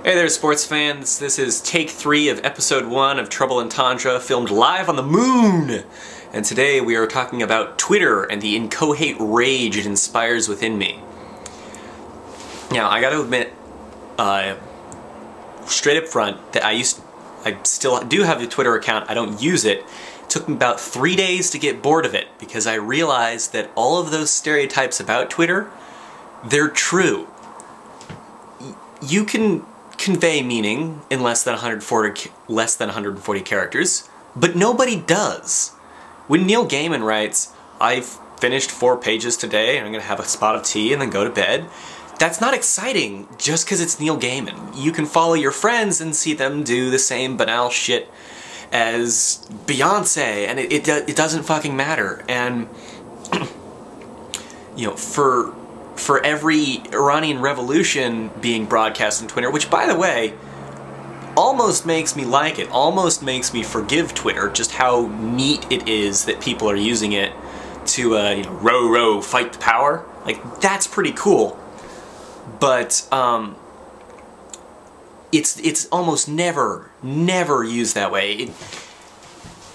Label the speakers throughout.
Speaker 1: Hey there, sports fans. This is take 3 of episode 1 of Trouble and Tundra, filmed live on the moon! And today we are talking about Twitter and the incoherent rage it inspires within me. Now, I gotta admit, straight up front, that I still do have a Twitter account. I don't use it. It took me about 3 days to get bored of it, because I realized that all of those stereotypes about Twitter, they're true. You can convey meaning in less than 140 characters, but nobody does. When Neil Gaiman writes, "I've finished 4 pages today, and I'm going to have a spot of tea and then go to bed," that's not exciting just because it's Neil Gaiman. You can follow your friends and see them do the same banal shit as Beyonce, and it doesn't fucking matter. And you know, for every Iranian revolution being broadcast on Twitter, which, by the way, almost makes me like it, almost makes me forgive Twitter, just how neat it is that people are using it to, you know, row, row, fight the power. Like, that's pretty cool. But, it's almost never used that way.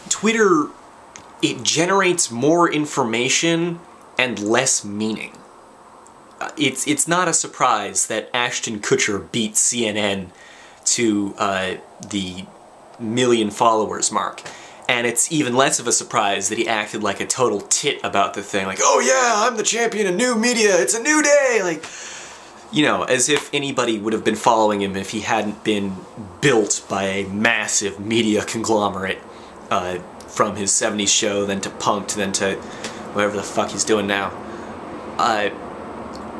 Speaker 1: Twitter, it generates more information and less meaning. It's not a surprise that Ashton Kutcher beat CNN to the million followers mark. And it's even less of a surprise that he acted like a total tit about the thing. Like, oh yeah, I'm the champion of new media, it's a new day! Like, you know, as if anybody would have been following him if he hadn't been built by a massive media conglomerate from his 70s show, then to Punk'd, then to whatever the fuck he's doing now.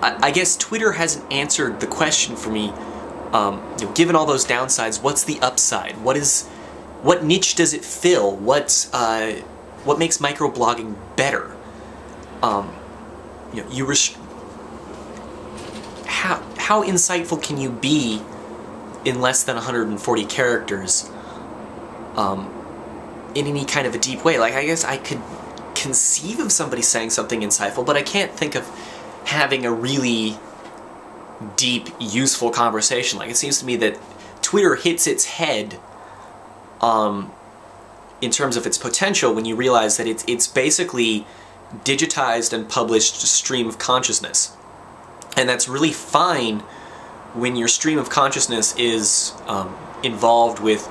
Speaker 1: I guess Twitter hasn't answered the question for me. You know, given all those downsides, what's the upside? What niche does it fill? What makes microblogging better? You know, how insightful can you be in less than 140 characters? In any kind of a deep way? Like, I guess I could conceive of somebody saying something insightful, but I can't think of having a really deep, useful conversation. Like, it seems to me that Twitter hits its head in terms of its potential when you realize that it's basically digitized and published stream of consciousness. And that's really fine when your stream of consciousness is involved with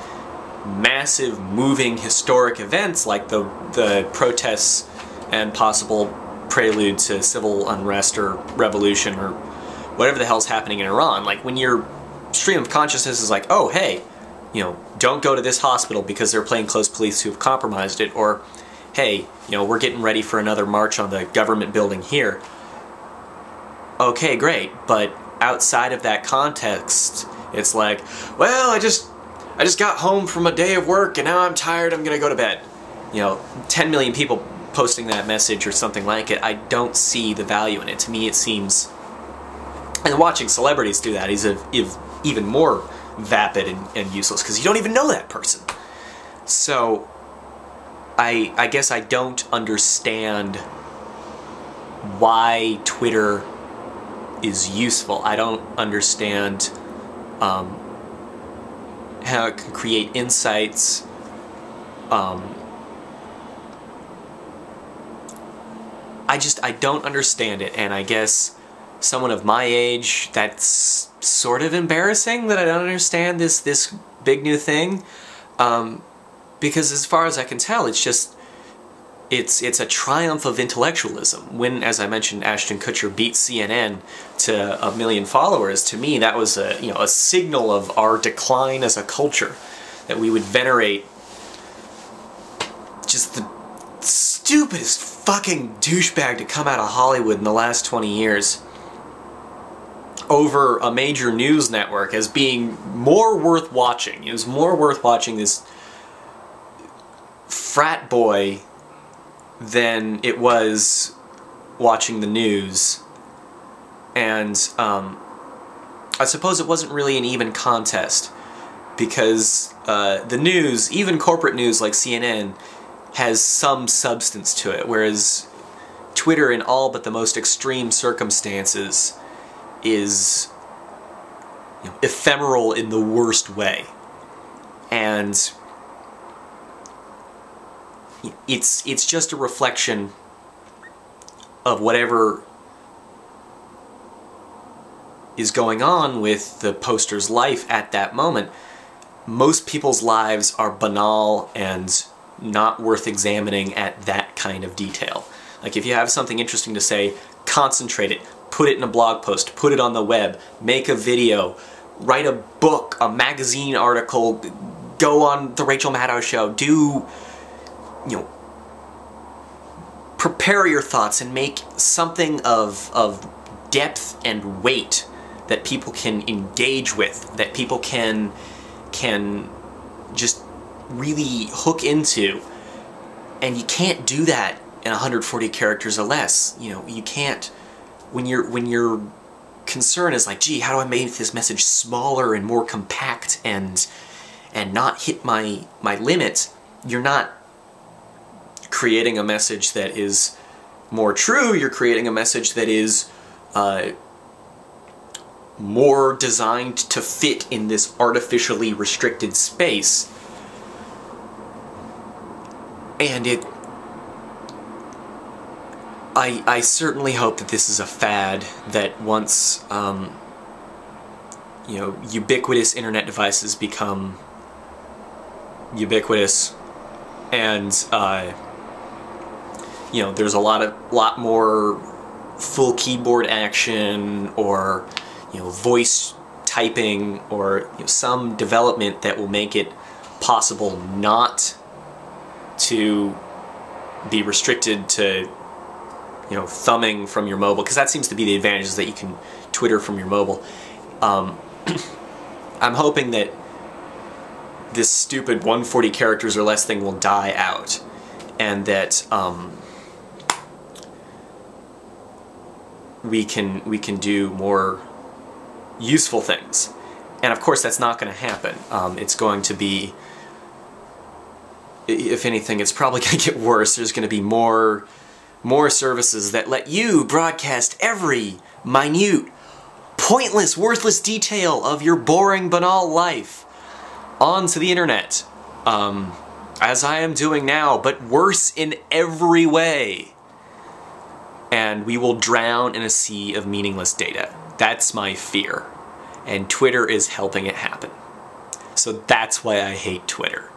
Speaker 1: massive, moving, historic events like the protests and possible prelude to civil unrest or revolution or whatever the hell's happening in Iran. Like, when your stream of consciousness is like, oh, hey, you know, don't go to this hospital because they're plainclothes police who have compromised it, or, hey, you know, we're getting ready for another march on the government building here. Okay, great, but outside of that context, it's like, well, I just got home from a day of work and now I'm tired, I'm gonna go to bed. You know, 10 million people posting that message or something like it, I don't see the value in it. To me, it seems... And watching celebrities do that is even more vapid and useless, because you don't even know that person. So, I guess I don't understand why Twitter is useful. I don't understand how it can create insights. I don't understand it, and I guess someone of my age, that's sort of embarrassing that I don't understand this big new thing, because as far as I can tell, it's a triumph of intellectualism. When, as I mentioned, Ashton Kutcher beat CNN to 1 million followers, to me that was a signal of our decline as a culture, that we would venerate just the stupidest fucking douchebag to come out of Hollywood in the last 20 years over a major news network as being more worth watching. It was more worth watching this frat boy than it was watching the news. And I suppose it wasn't really an even contest, because the news, even corporate news like CNN, has some substance to it, whereas Twitter, in all but the most extreme circumstances, is ephemeral in the worst way. And it's just a reflection of whatever is going on with the poster's life at that moment. Most people's lives are banal and not worth examining at that kind of detail. Like, if you have something interesting to say, concentrate it, put it in a blog post, put it on the web, make a video, write a book, a magazine article, go on the Rachel Maddow show, prepare your thoughts and make something of depth and weight that people can engage with, that people can just really hook into. And you can't do that in 140 characters or less. You can't, when your concern is like, gee, how do I make this message smaller and more compact and not hit my limits, you're not creating a message that is more true. You're creating a message that is more designed to fit in this artificially restricted space. And I certainly hope that this is a fad, that once ubiquitous internet devices become ubiquitous, and there's a lot more full keyboard action, or voice typing, or some development that will make it possible not to be restricted to thumbing from your mobile, because that seems to be the advantage, is that you can Twitter from your mobile. I'm hoping that this stupid 140 characters or less thing will die out, and that we can do more useful things. And of course that's not going to happen. It's going to be, if anything, it's probably going to get worse. There's going to be more services that let you broadcast every minute, pointless, worthless detail of your boring, banal life onto the internet, as I am doing now, but worse in every way. And we will drown in a sea of meaningless data. That's my fear. And Twitter is helping it happen. So that's why I hate Twitter.